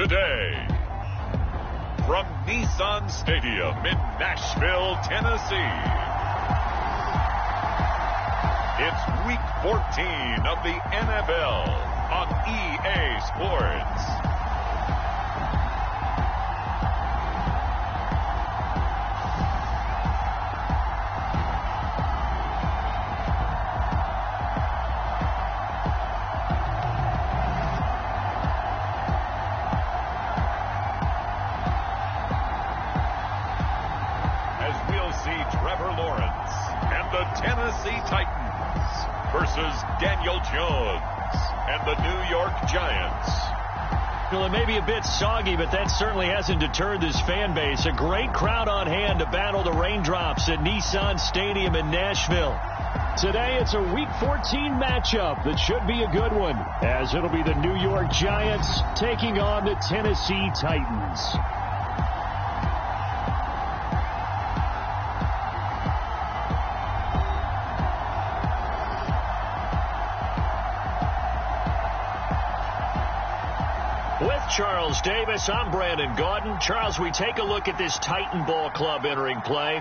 today. From Nissan Stadium in Nashville, Tennessee, it's Week 14 of the NFL on EA Sports. Daniel Jones and the New York Giants. Well, it may be a bit soggy, but that certainly hasn't deterred this fan base. A great crowd on hand to battle the raindrops at Nissan Stadium in Nashville. Today, it's a Week 14 matchup that should be a good one, as it'll be the New York Giants taking on the Tennessee Titans. Charles Davis, I'm Brandon Gaudin. Charles, we take a look at this Titan Ball Club entering play.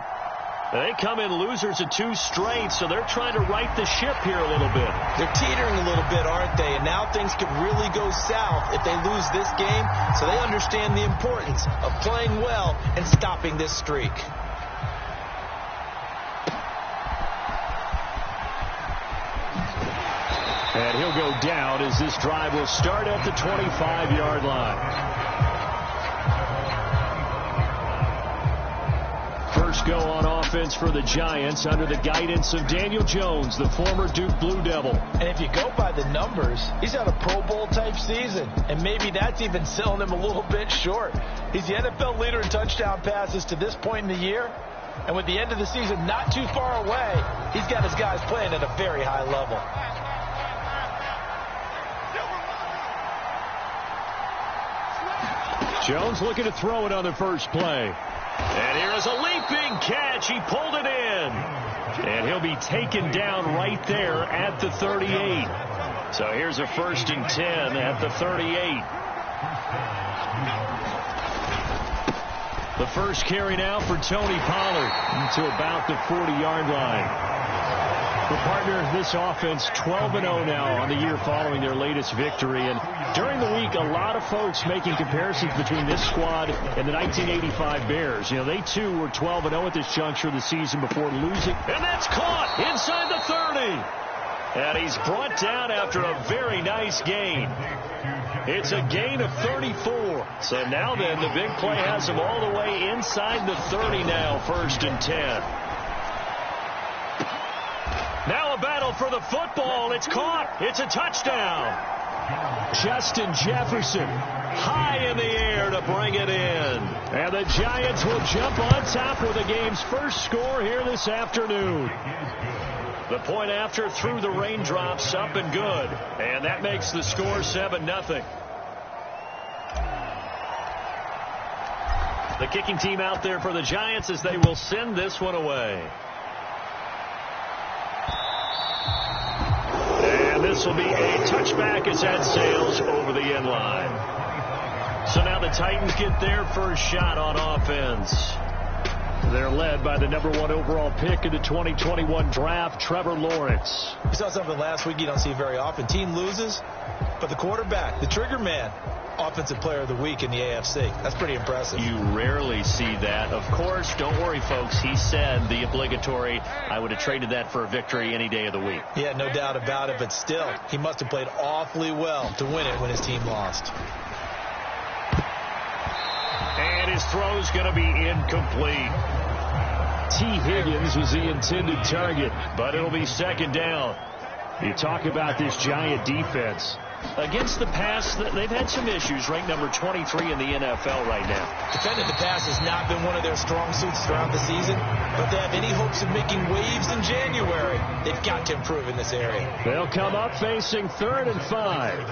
They come in losers of 2 straight, so they're trying to right the ship here a little bit. They're teetering a little bit, aren't they? And now things could really go south if they lose this game, so they understand the importance of playing well and stopping this streak. And he'll go down as this drive will start at the 25-yard line. First go on offense for the Giants under the guidance of Daniel Jones, the former Duke Blue Devil. And if you go by the numbers, he's had a Pro Bowl type season. And maybe that's even selling him a little bit short. He's the NFL leader in touchdown passes to this point in the year. And with the end of the season not too far away, he's got his guys playing at a very high level. Jones looking to throw it on the first play. And here is a leaping catch. He pulled it in. And he'll be taken down right there at the 38. So here's a 1st and 10 at the 38. The first carry now for Tony Pollard to about the 40-yard line. The partner, this offense 12-0 now on the year following their latest victory. And during the week, a lot of folks making comparisons between this squad and the 1985 Bears. You know, they too were 12-0 at this juncture of the season before losing. And that's caught inside the 30. And he's brought down after a very nice gain. It's a gain of 34. So now then, the big play has him all the way inside the 30 now, 1st and 10. Now a battle for the football. It's caught. It's a touchdown. Justin Jefferson high in the air to bring it in. And the Giants will jump on top with the game's first score here this afternoon. The point after through the raindrops up and good. And that makes the score 7-0. The kicking team out there for the Giants as they will send this one away. And this will be a touchback as that sails over the end line. So now the Titans get their first shot on offense. They're led by the #1 overall pick in the 2021 draft, Trevor Lawrence. We saw something last week you don't see very often. Team loses, but the quarterback, the trigger man, Offensive Player of the Week in the AFC. That's pretty impressive. You rarely see that. Of course, don't worry, folks. He said the obligatory, I would have traded that for a victory any day of the week. Yeah, no doubt about it, but still, he must have played awfully well to win it when his team lost. And his throw's going to be incomplete. T. Higgins was the intended target, but it'll be 2nd down. You talk about this Giant defense. Against the pass, they've had some issues. Ranked number 23 in the NFL right now. Defending the pass has not been one of their strong suits throughout the season, but they have any hopes of making waves in January. They've got to improve in this area. They'll come up facing 3rd and 5.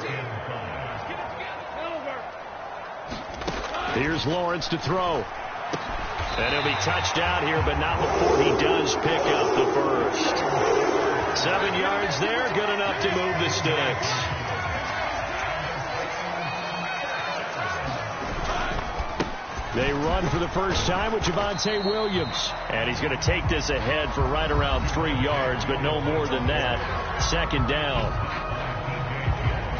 Here's Lawrence to throw. And he'll be touched out here, but not before he does pick up the first. 7 yards there, good enough to move the sticks. They run for the first time with Javonte Williams. And he's going to take this ahead for right around 3 yards, but no more than that. Second down.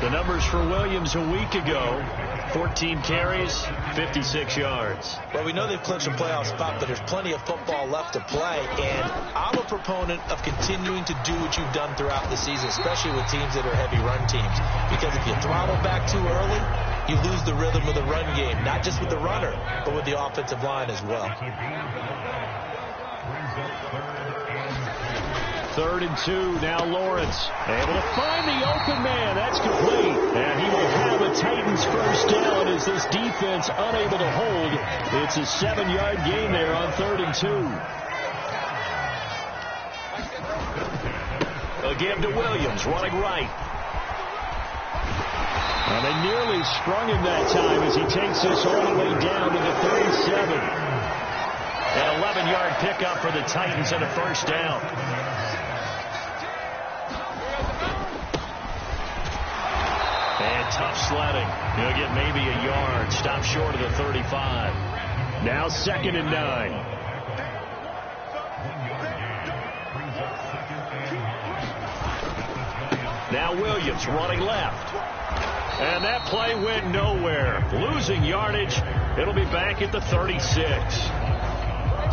The numbers for Williams a week ago: 14 carries, 56 yards. Well, we know they've clinched a playoff spot, but there's plenty of football left to play. And I'm a proponent of continuing to do what you've done throughout the season, especially with teams that are heavy run teams. Because if you throttle back too early, you lose the rhythm of the run game, not just with the runner, but with the offensive line as well. 3rd and 2. Now Lawrence able to find the open man. That's complete. And he will have a Titans first down as this defense unable to hold. It's a 7-yard gain there on 3rd and 2. They'll give to Williams, running right. And they nearly sprung him that time as he takes this all the way down to the 37. An 11-yard pickup for the Titans and a first down. And tough sledding. He'll get maybe a yard. Stop short of the 35. Now 2nd and 9. Now Williams running left. And that play went nowhere. Losing yardage. It'll be back at the 36.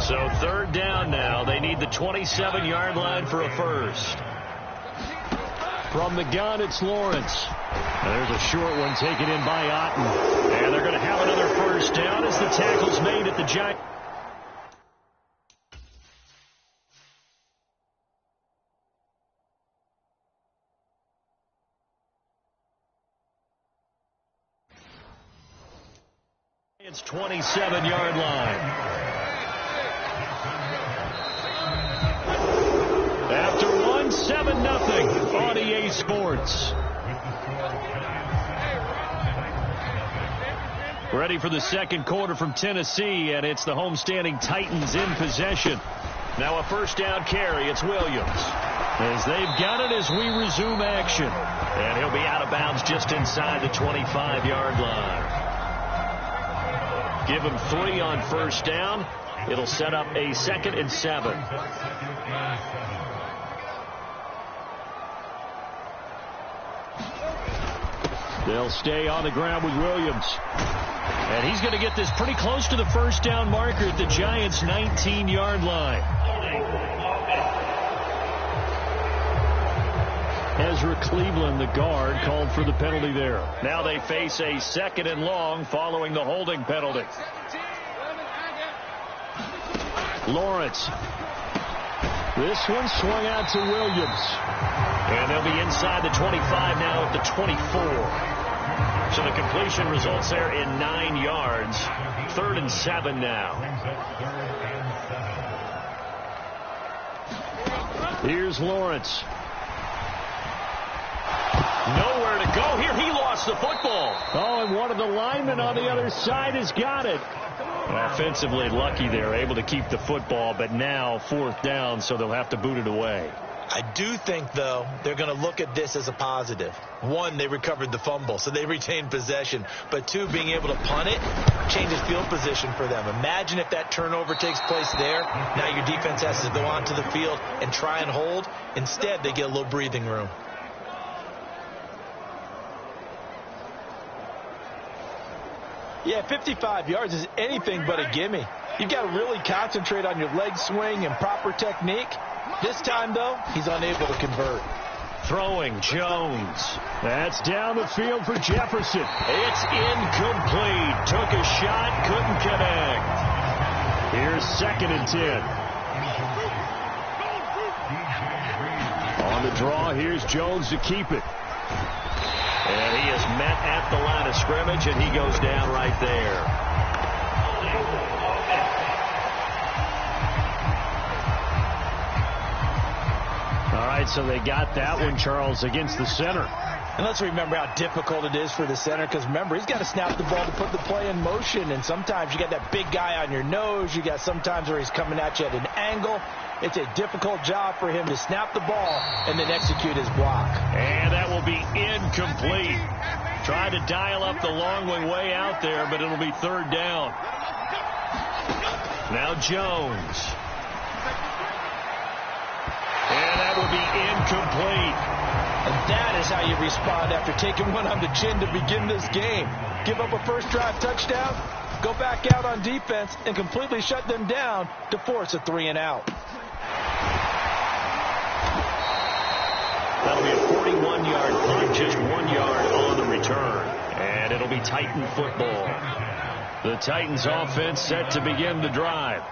So 3rd down now. They need the 27-yard line for a first. From the gun, it's Lawrence. And there's a short one taken in by Otten. And they're going to have another first down as the tackle's made at the Giants. It's 27-yard line. After 7-0 on EA Sports. Ready for the second quarter from Tennessee, and it's the homestanding Titans in possession. Now a first down carry. It's Williams. As they've got it as we resume action. And he'll be out of bounds just inside the 25-yard line. Give him 3 on first down. It'll set up a 2nd and 7. They'll stay on the ground with Williams. And he's going to get this pretty close to the first down marker at the Giants' 19-yard line. Ezra Cleveland, the guard, called for the penalty there. Now they face a 2nd and long following the holding penalty. Lawrence. This one swung out to Williams. And they'll be inside the 25 now at the 24. So the completion results there in 9 yards. 3rd and 7 now. Here's Lawrence. Nowhere to go here. He lost the football. Oh, and one of the linemen on the other side has got it. Offensively lucky they're able to keep the football, but now 4th down, so they'll have to boot it away. I do think, though, they're going to look at this as a positive. 1, they recovered the fumble, so they retained possession. But 2, being able to punt it changes field position for them. Imagine if that turnover takes place there. Now your defense has to go onto the field and try and hold. Instead, they get a little breathing room. Yeah, 55 yards is anything but a gimme. You've got to really concentrate on your leg swing and proper technique. This time, though, he's unable to convert. Throwing Jones. That's down the field for Jefferson. It's incomplete. Took a shot, couldn't connect. Here's 2nd and 10. On the draw, here's Jones to keep it. And he is met at the line of scrimmage, and he goes down right there. All right, so they got that one, Charles, against the center. And let's remember how difficult it is for the center, because remember, he's got to snap the ball to put the play in motion, and sometimes you got that big guy on your nose. You got sometimes where he's coming at you at an angle. It's a difficult job for him to snap the ball and then execute his block. And that will be incomplete. Tried to dial up the long way out there, but it'll be 3rd down. Now Jones. And that will be incomplete. And that is how you respond after taking one on the chin to begin this game. Give up a first drive touchdown, go back out on defense, and completely shut them down to force a 3-and-out. That'll be a 41-yard punt, just 1 yard on the return. And it'll be Titan football. The Titans offense set to begin the drive.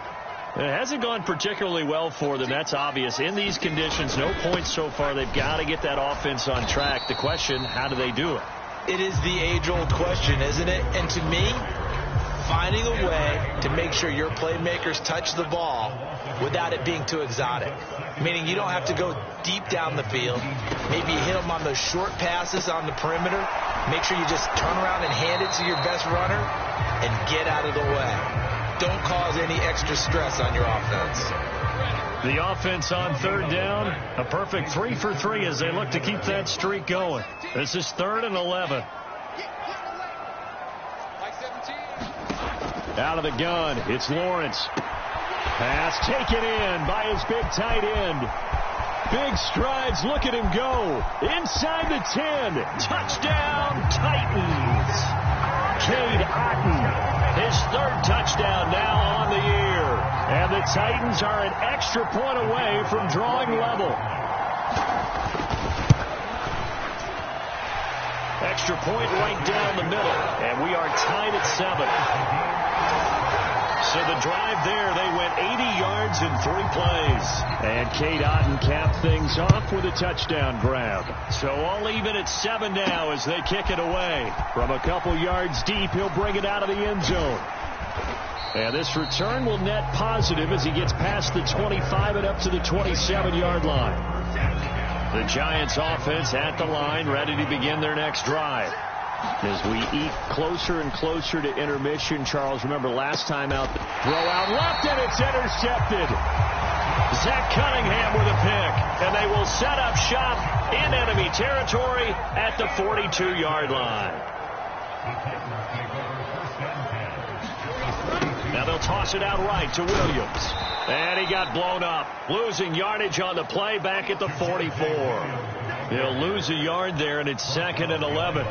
It hasn't gone particularly well for them. That's obvious. In these conditions, no points so far. They've got to get that offense on track. The question, how do they do it? It is the age-old question, isn't it? And to me, finding a way to make sure your playmakers touch the ball without it being too exotic. Meaning you don't have to go deep down the field. Maybe you hit them on those short passes on the perimeter. Make sure you just turn around and hand it to your best runner and get out of the way. Don't cause any extra stress on your offense. The offense on third down, a perfect 3 for 3 as they look to keep that streak going. This is 3rd and 11. Out of the gun, it's Lawrence. Pass taken in by his big tight end. Big strides, look at him go. Inside the 10. Touchdown, Titans. Cade Otton. His 3rd touchdown now on the year. And the Titans are an extra point away from drawing level. Extra point right down the middle. And we are tied at 7. So the drive there, they went 80 yards in 3 plays. And Cade Otton capped things off with a touchdown grab. So all even at 7 now as they kick it away. From a couple yards deep, he'll bring it out of the end zone. And this return will net positive as he gets past the 25 and up to the 27-yard line. The Giants offense at the line, ready to begin their next drive. As we eat closer and closer to intermission, Charles, remember last time out, throw out left, and it's intercepted. Zach Cunningham with a pick, and they will set up shop in enemy territory at the 42-yard line. Now they'll toss it out right to Williams. And he got blown up, losing yardage on the play back at the 44. They'll lose a yard there, and it's 2nd and 11.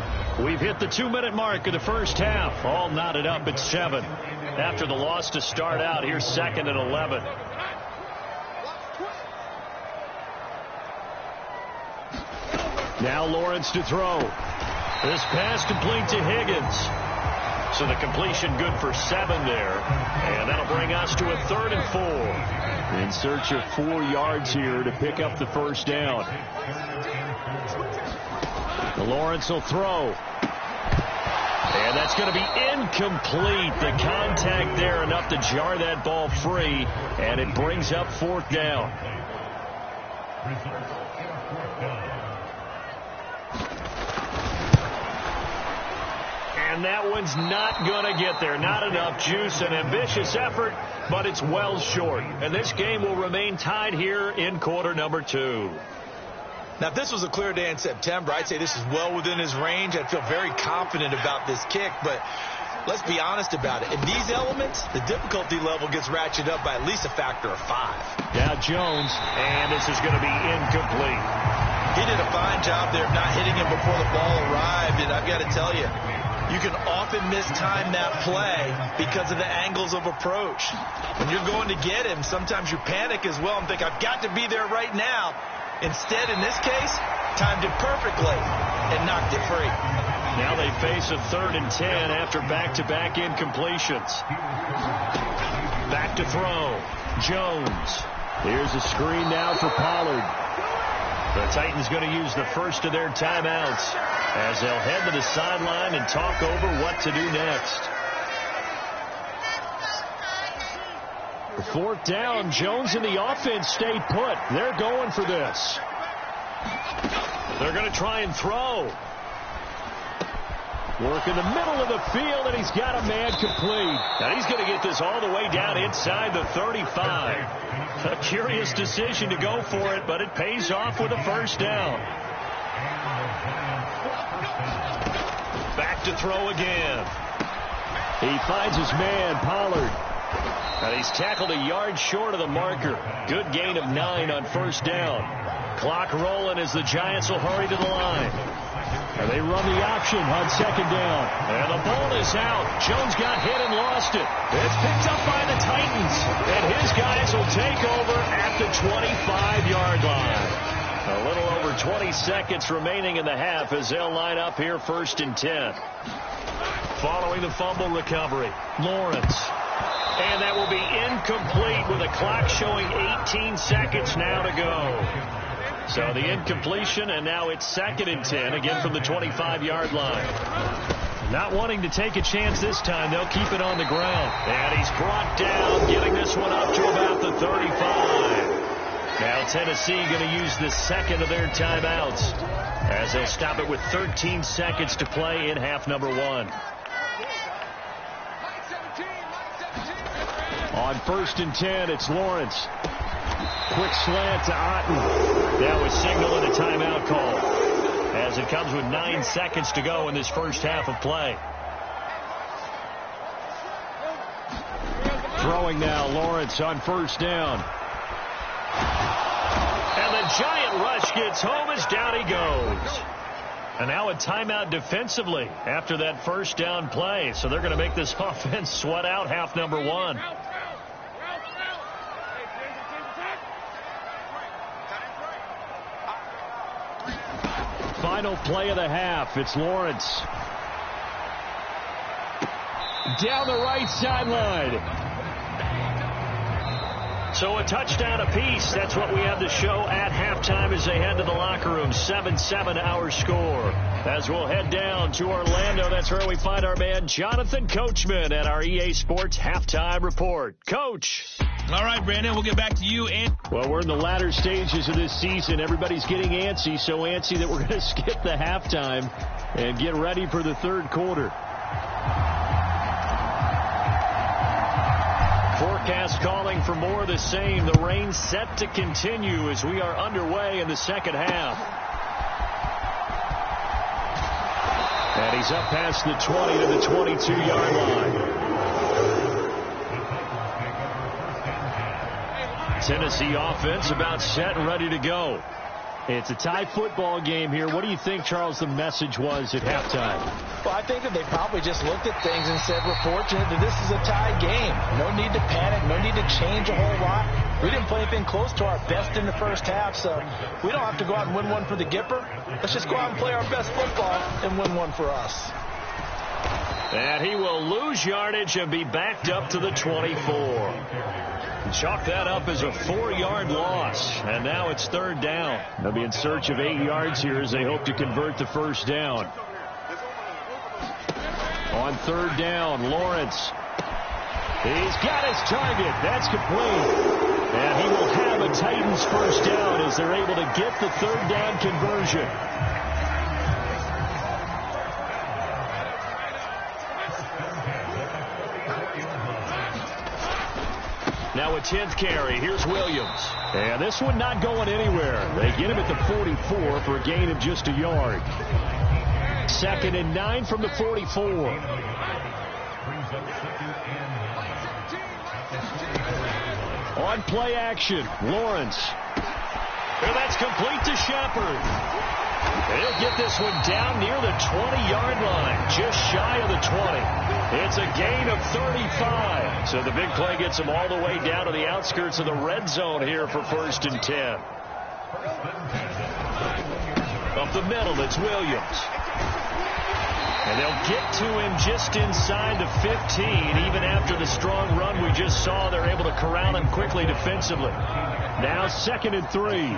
We've hit the 2-minute mark of the first half. All knotted up at 7. After the loss to start out, here's 2nd and 11. Now Lawrence to throw. This pass complete to Higgins. So the completion good for 7 there. And that'll bring us to a 3rd and 4. In search of 4 yards here to pick up the first down. Lawrence will throw. And that's going to be incomplete. The contact there enough to jar that ball free. And it brings up 4th down. And that one's not going to get there. Not enough juice. An ambitious effort, but it's well short. And this game will remain tied here in quarter number 2. Now, if this was a clear day in September, I'd say this is well within his range. I'd feel very confident about this kick, but let's be honest about it. In these elements, the difficulty level gets ratcheted up by at least a factor of 5. Now Jones, and this is going to be incomplete. He did a fine job there of not hitting him before the ball arrived, and I've got to tell you, you can often mistime that play because of the angles of approach. When you're going to get him, sometimes you panic as well and think, I've got to be there right now. Instead, in this case, timed it perfectly and knocked it free. Now they face a 3rd and 10 after back-to-back incompletions. Back to throw. Jones. Here's a screen now for Pollard. The Titans going to use the first of their timeouts as they'll head to the sideline and talk over what to do next. 4th down, Jones and the offense stayed put. They're going for this. They're going to try and throw. Work in the middle of the field, and he's got a man complete. And he's going to get this all the way down inside the 35. A curious decision to go for it, but it pays off with a first down. Back to throw again. He finds his man, Pollard. And he's tackled a yard short of the marker. Good gain of 9 on first down. Clock rolling as the Giants will hurry to the line. And they run the option on second down. And the ball is out. Jones got hit and lost it. It's picked up by the Titans. And his guys will take over at the 25-yard line. A little over 20 seconds remaining in the half as they'll line up here first and 10. Following the fumble recovery, Lawrence. And that will be incomplete with a clock showing 18 seconds now to go. So the incompletion, and now it's second and 10, again from the 25-yard line. Not wanting to take a chance this time, they'll keep it on the ground. And he's brought down, getting this one up to about the 35. Now Tennessee going to use the second of their timeouts as they'll stop it with 13 seconds to play in half number 1. On first and 10, it's Lawrence. Quick slant to Otten. That was signaling a timeout call as it comes with 9 seconds to go in this first half of play. Throwing now, Lawrence on first down. And the giant rush gets home as down he goes. And now a timeout defensively after that first down play. So they're going to make this offense sweat out half number 1. Final play of the half. It's Lawrence. Down the right sideline. So a touchdown apiece. That's what we have to show at halftime as they head to the locker room. 7-7 our score. As we'll head down to Orlando, that's where we find our man Jonathan Coachman at our EA Sports Halftime Report. Coach. All right, Brandon, we'll get back to you. Well, we're in the latter stages of this season. Everybody's getting antsy, so antsy that we're going to skip the halftime and get ready for the third quarter. Forecast calling for more of the same. The rain set to continue as we are underway in the second half. And he's up past the 20 to the 22-yard line. Tennessee offense about set and ready to go. It's a tie football game here. What do you think, Charles, the message was at halftime? Well, I think that they probably just looked at things and said, we're fortunate that this is a tie game. No need to panic. No need to change a whole lot. We didn't play anything close to our best in the first half, so we don't have to go out and win one for the Gipper. Let's just go out and play our best football and win one for us. And he will lose yardage and be backed up to the 24. Chalk that up as a 4-yard loss. And now it's third down. They'll be in search of 8 yards here as they hope to convert the first down. On third down, Lawrence. He's got his target. That's complete. And he will have a Titans first down as they're able to get the third down conversion. Now a 10th carry. Here's Williams. And this one not going anywhere. They get him at the 44 for a gain of just a yard. 2nd and 9 from the 44. On play action, Lawrence. And that's complete to Shepard. He'll get this one down near the 20-yard line, just shy of the 20. It's a gain of 35. So the big play gets him all the way down to the outskirts of the red zone here for first and 10. Up the middle, it's Williams. And they'll get to him just inside the 15. Even after the strong run we just saw, they're able to corral him quickly defensively. Now 2nd and 3.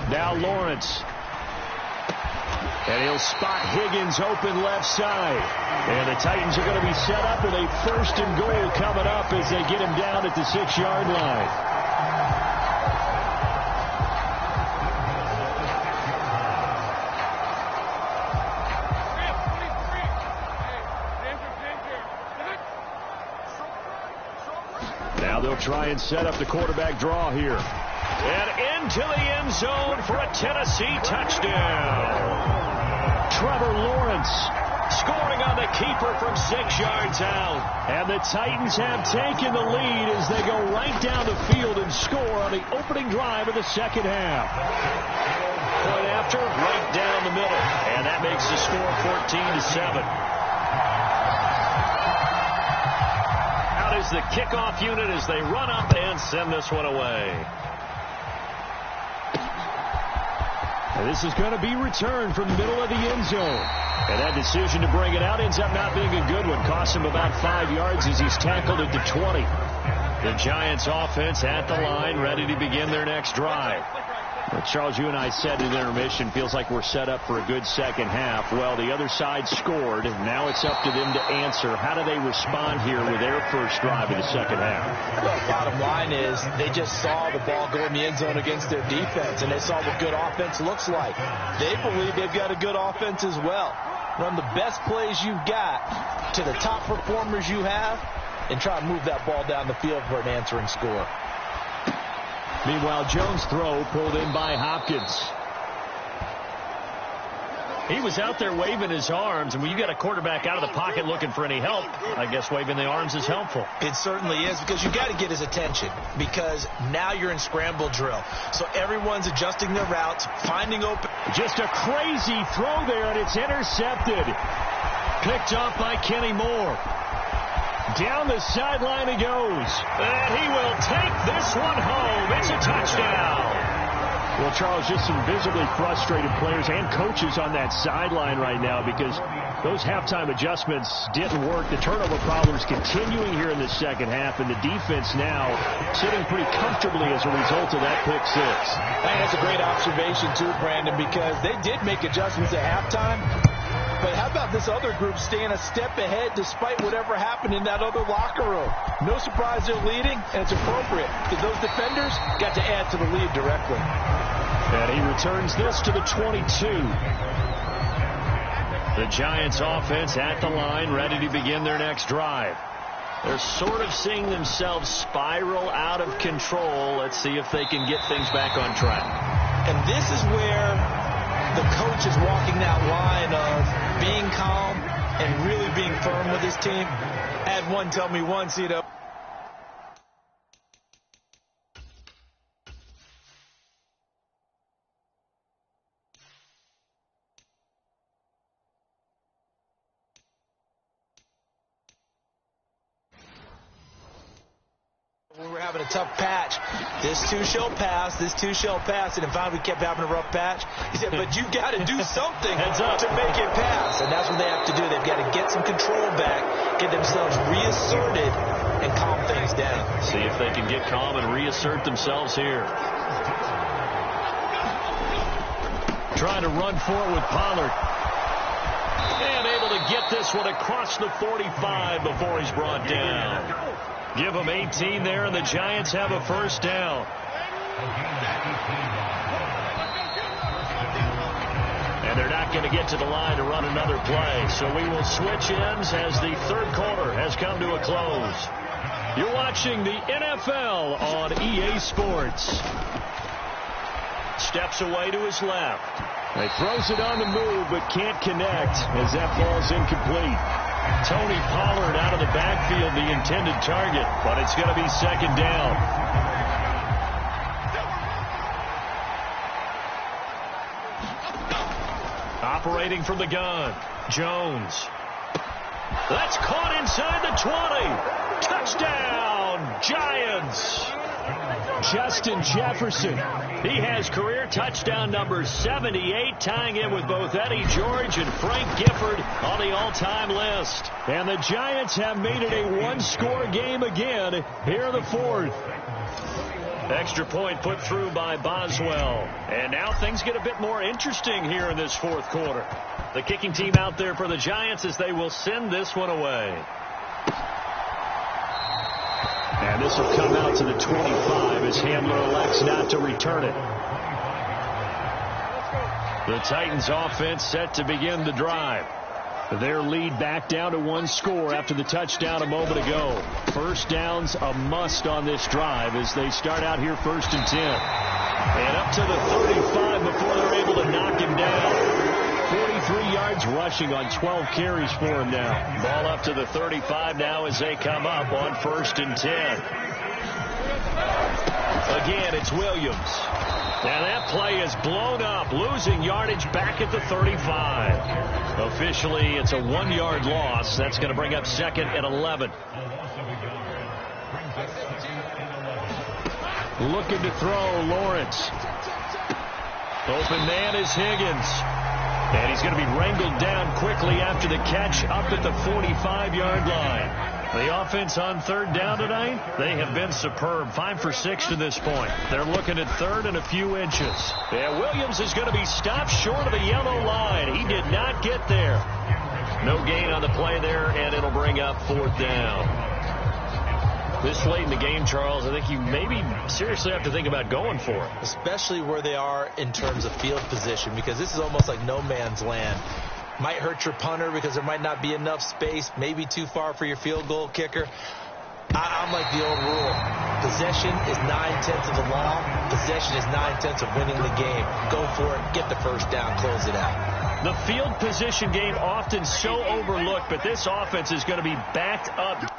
Now Lawrence. And he'll spot Higgins open left side. And the Titans are going to be set up with a 1st and goal coming up as they get him down at the 6-yard line. Now they'll try and set up the quarterback draw here. And into the end zone for a Tennessee touchdown. Trevor Lawrence Scoring on the keeper from 6 yards out. And the Titans have taken the lead as they go right down the field and score on the opening drive of the second half. Point after, right down the middle. And that makes the score 14-7. Out is the kickoff unit as they run up and send this one away. And this is going to be returned from the middle of the end zone. And that decision to bring it out ends up not being a good one. Costs him about 5 yards as he's tackled at the 20. The Giants offense at the line, ready to begin their next drive. Well, Charles, you and I said in intermission, feels like we're set up for a good second half. Well, the other side scored. Now it's up to them to answer. How do they respond here with their first drive of the second half? Well, bottom line is they just saw the ball go in the end zone against their defense, and they saw what good offense looks like. They believe they've got a good offense as well. Run the best plays you've got to the top performers you have and try to move that ball down the field for an answering score. Meanwhile, Jones' throw pulled in by Hopkins. He was out there waving his arms, and when you got a quarterback out of the pocket looking for any help, I guess waving the arms is helpful. It certainly is, because you got to get his attention, because now you're in scramble drill. So everyone's adjusting their routes, finding open. Just a crazy throw there, and it's intercepted. Picked off by Kenny Moore. Down the sideline he goes. And he will take this one home. It's a touchdown. Well, Charles, just some visibly frustrated players and coaches on that sideline right now because those halftime adjustments didn't work. The turnover problems continuing here in the second half, and the defense now sitting pretty comfortably as a result of that pick six. I think that's a great observation, too, Brandon, because they did make adjustments at halftime. But how about this other group staying a step ahead despite whatever happened in that other locker room? No surprise they're leading, and it's appropriate because those defenders got to add to the lead directly. And he returns this to the 22. The Giants offense at the line, ready to begin their next drive. They're sort of seeing themselves spiral out of control. Let's see if they can get things back on track. And this is where the coach is walking that line of being calm and really being firm with his team. I had one tell me once, you know, when we're having a tough patch, this too shall pass, this too shall pass, and in fact we kept having a rough patch. He said, but you got to do something to make it pass, and that's what they have to do. They've got to get some control back, get themselves reasserted, and calm things down. See if they can get calm and reassert themselves here. Trying to run forward with Pollard. And able to get this one across the 45 before he's brought down. Give them 18 there, and the Giants have a first down. And they're not going to get to the line to run another play. So we will switch ends as the third quarter has come to a close. You're watching the NFL on EA Sports. Steps away to his left. He throws it on the move, but can't connect as that ball's incomplete. Tony Pollard out of the backfield, the intended target, but it's going to be second down. Operating from the gun, Jones. That's caught inside the 20. Touchdown, Giants. Justin Jefferson. He has career touchdown number 78, tying in with both Eddie George and Frank Gifford on the all-time list. And the Giants have made it a one-score game again here in the fourth. Extra point put through by Boswell. And now things get a bit more interesting here in this fourth quarter. The kicking team out there for the Giants as they will send this one away. And this will come out to the 25 as Handler elects not to return it. The Titans offense set to begin the drive. Their lead back down to one score after the touchdown a moment ago. First down's a must on this drive as they start out here 1st and 10. And up to the 35 before they're able to knock him down. 43 yards rushing on 12 carries for him now. Ball up to the 35 now as they come up on 1st and 10. Again, it's Williams. Now that play is blown up, losing yardage back at the 35. Officially, it's a 1-yard loss. That's going to bring up 2nd and 11. Looking to throw, Lawrence. Open man is Higgins. And he's going to be wrangled down quickly after the catch up at the 45-yard line. The offense on 3rd down tonight, they have been superb. 5 for 6 to this point. They're looking at 3rd and a few inches. Yeah, Williams is going to be stopped short of the yellow line. He did not get there. No gain on the play there, and it'll bring up 4th down. This late in the game, Charles, I think you maybe seriously have to think about going for it. Especially where they are in terms of field position, because this is almost like no man's land. Might hurt your punter because there might not be enough space, maybe too far for your field goal kicker. I'm like the old rule. Possession is 9/10 of the law. Possession is 9/10 of winning the game. Go for it, get the 1st down, close it out. The field position game often so overlooked, but this offense is going to be backed up.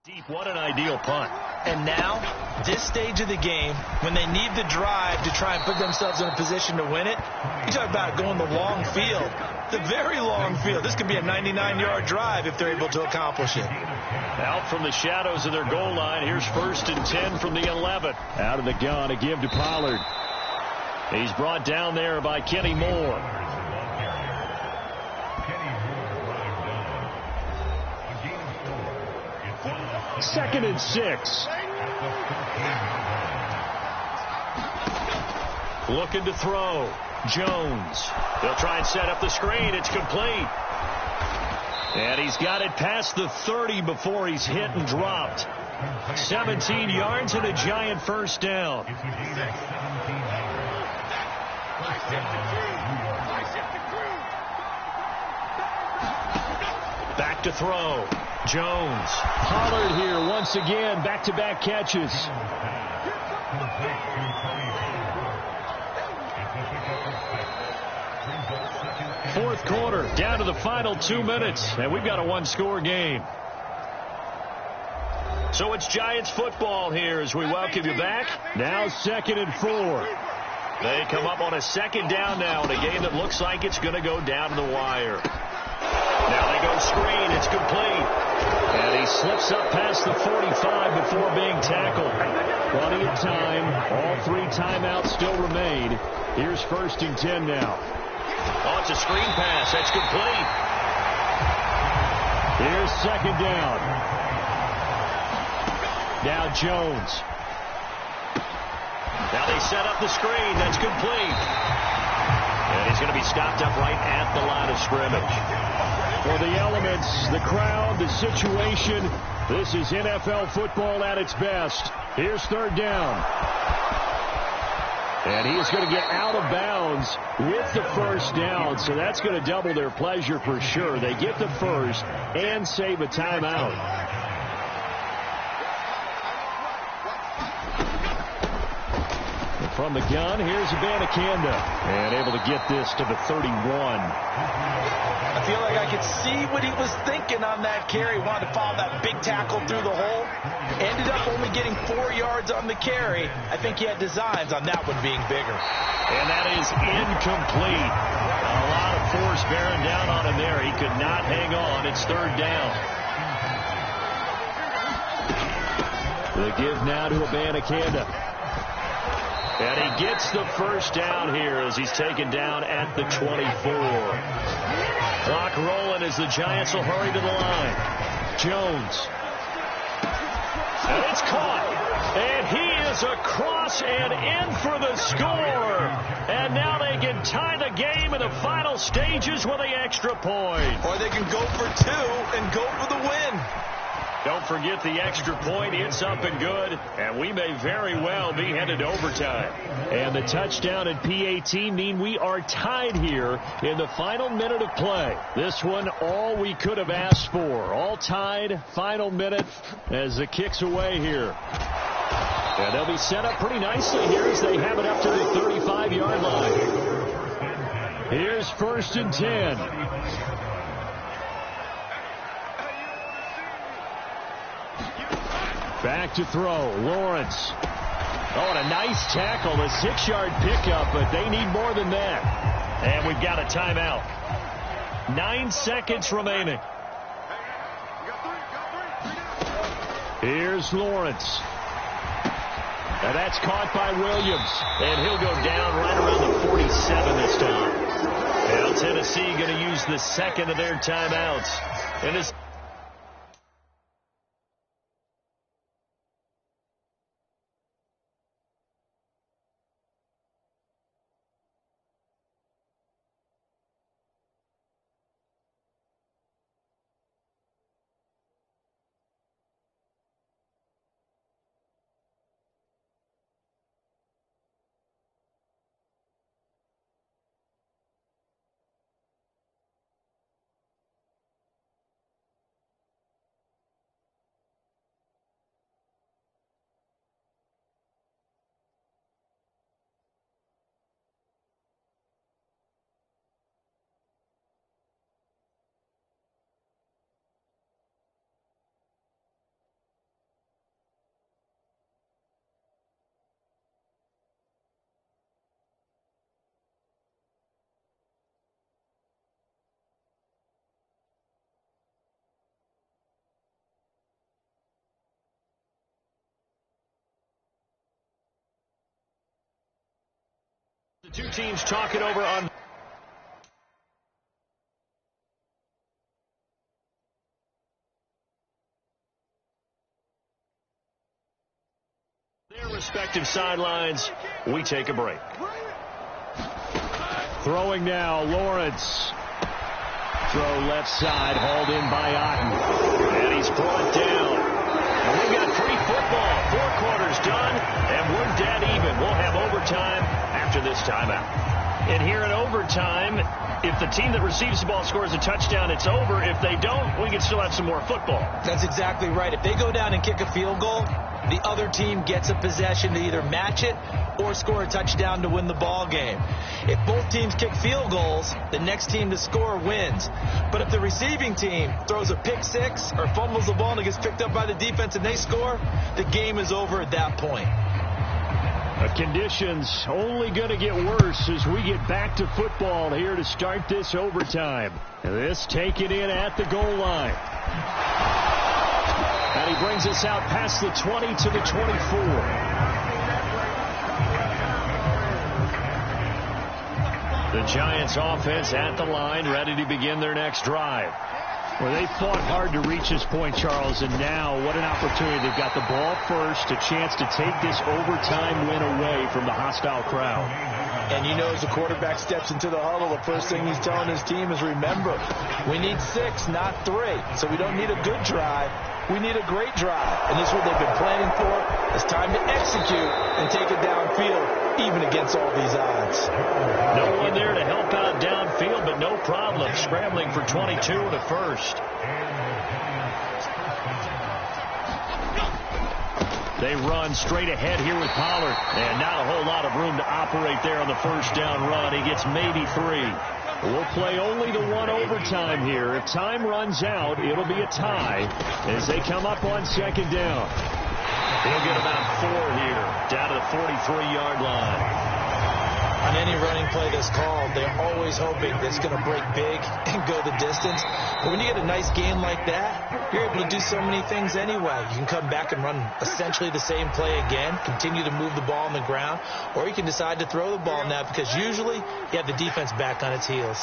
Deep, what an ideal punt. And now, this stage of the game, when they need the drive to try and put themselves in a position to win it, you talk about going the long field, the very long field. This could be a 99-yard drive if they're able to accomplish it. Out from the shadows of their goal line, here's 1st and 10 from the 11. Out of the gun, a give to Pollard. He's brought down there by Kenny Moore. 2nd and 6. Looking to throw. Jones. They'll try and set up the screen. It's complete. And he's got it past the 30 before he's hit and dropped. 17 yards and a giant 1st down. Back to throw. Jones. Pollard here once again. Back-to-back catches. Fourth quarter, down to the final 2 minutes, and we've got a 1-score game. So it's Giants football here as we welcome you back. Now 2nd and 4. They come up on a 2nd down now in a game that looks like it's going to go down to the wire. Now they go screen. It's complete. And he slips up past the 45 before being tackled. Plenty of time. All 3 timeouts still remain. Here's 1st and 10 now. Oh, it's a screen pass. That's complete. Here's 2nd down. Now Jones. Now they set up the screen. That's complete. And he's going to be stopped up right at the line of scrimmage. For the elements, the crowd, the situation, this is NFL football at its best. Here's 3rd down. And he is going to get out of bounds with the 1st down, so that's going to double their pleasure for sure. They get the 1st and save a timeout. From the gun, here's Abanikanda. And able to get this to the 31. I feel like I could see what he was thinking on that carry. Wanted to follow that big tackle through the hole. Ended up only getting 4 yards on the carry. I think he had designs on that one being bigger. And that is incomplete. A lot of force bearing down on him there. He could not hang on. It's 3rd down. The give now to Abanikanda. And he gets the 1st down here as he's taken down at the 24. Clock rolling as the Giants will hurry to the line. Jones. And it's caught. And he is is across and in for the score. And now they can tie the game in the final stages with the extra point. Or they can go for two and go for the win. Don't forget the extra point. It's up and good. And we may very well be headed to overtime. And the touchdown and PAT mean we are tied here in the final minute of play. This one, all we could have asked for. All tied, final minute as the kick's away here. And they'll be set up pretty nicely here as they have it up to the 35-yard line. Here's 1st and 10. Back to throw. Lawrence. Oh, and a nice tackle. A 6-yard pickup, but they need more than that. And we've got a timeout. 9 seconds remaining. Here's Lawrence. And that's caught by Williams. And he'll go down right around the 47 this time. Well, Tennessee going to use the second of their timeouts. And this the two teams talking over on their respective sidelines. We take a break. Throwing now, Lawrence. Throw left side, hauled in by Otten. And he's brought down. And we've got free football. 4 quarters done, and we're dead even. We'll have overtime after this timeout. And here in overtime, if the team that receives the ball scores a touchdown, it's over. If they don't, we can still have some more football. That's exactly right. If they go down and kick a field goal, the other team gets a possession to either match it or score a touchdown to win the ball game. If both teams kick field goals, the next team to score wins. But if the receiving team throws a pick six or fumbles the ball and it gets picked up by the defense and they score, the game is over at that point. The conditions only going to get worse as we get back to football here to start this overtime. This taken in at the goal line. And he brings us out past the 20 to the 24. The Giants offense at the line, ready to begin their next drive. Well, they fought hard to reach this point, Charles, and now what an opportunity. They've got the ball first, a chance to take this overtime win away from the hostile crowd. And you know, as the quarterback steps into the huddle, the first thing he's telling his team is, remember, we need 6, not 3. So we don't need a good drive. We need a great drive. And this is what they've been planning for. It's time to execute and take it downfield, even against all these odds. No one there to help out downfield, but no problem. Scrambling for 22 and a first. They run straight ahead here with Pollard. And not a whole lot of room to operate there on the first down run. He gets maybe 3. We'll play only the one overtime here. If time runs out, it'll be a tie as they come up on second down. He'll get about 4 here, down to the 43-yard line. On any running play that's called, they're always hoping that it's going to break big and go the distance. But when you get a nice game like that, you're able to do so many things anyway. You can come back and run essentially the same play again, continue to move the ball on the ground, or you can decide to throw the ball now because usually you have the defense back on its heels.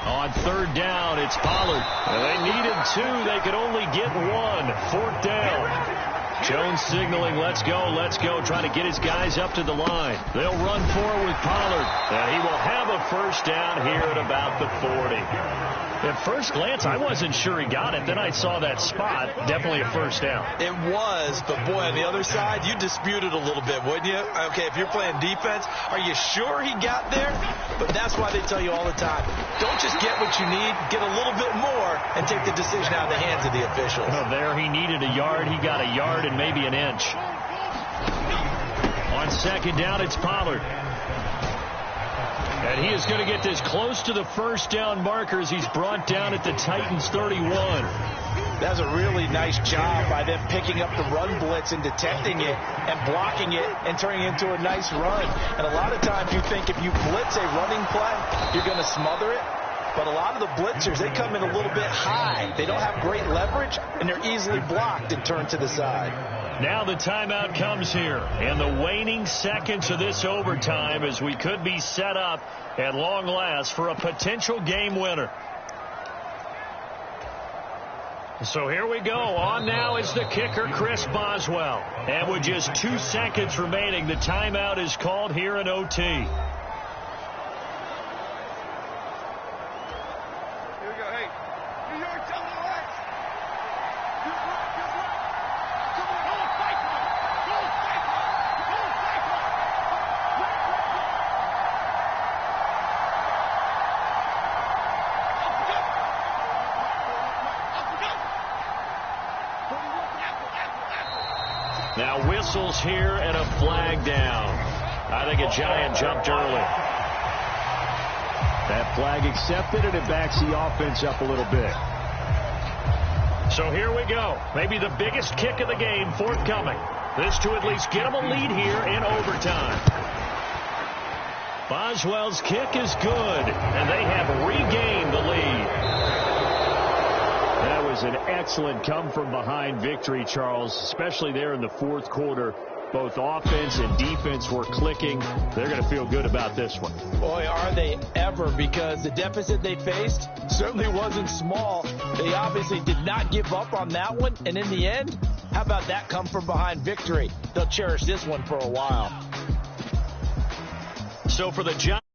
On third down, it's Pollard. They needed 2. They could only get 1. 4th down. Jones signaling, let's go, trying to get his guys up to the line. They'll run forward with Pollard, and he will have a first down here at about the 40. At first glance, I wasn't sure he got it. Then I saw that spot. Definitely a first down. It was, but boy, on the other side, you dispute it a little bit, wouldn't you? Okay, if you're playing defense, are you sure he got there? But that's why they tell you all the time, don't just get what you need, get a little bit more, and take the decision out of the hands of the officials. Well, there he needed a yard. He got a yard and maybe an inch. On 2nd down, it's Pollard. And he is going to get this close to the first down markers. He's brought down at the Titans 31. That's a really nice job by them picking up the run blitz and detecting it and blocking it and turning it into a nice run. And a lot of times you think if you blitz a running play, you're going to smother it. But a lot of the blitzers, they come in a little bit high. They don't have great leverage, and they're easily blocked and turned to the side. Now the timeout comes here, and the waning seconds of this overtime as we could be set up at long last for a potential game winner. So here we go. On now is the kicker, Chris Boswell. And with just 2 seconds remaining, the timeout is called here in OT. Now whistles here and a flag down. I think a Giant jumped early. That flag accepted, and it backs the offense up a little bit. So here we go. Maybe the biggest kick of the game forthcoming. This to at least get them a lead here in overtime. Boswell's kick is good, and they have regained the lead. That was an excellent come-from-behind victory, Charles, especially there in the 4th quarter. Both offense and defense were clicking. They're going to feel good about this one. Boy, are they ever, because the deficit they faced certainly wasn't small. They obviously did not give up on that one, and in the end, how about that come-from-behind victory? They'll cherish this one for a while. So for the Giants.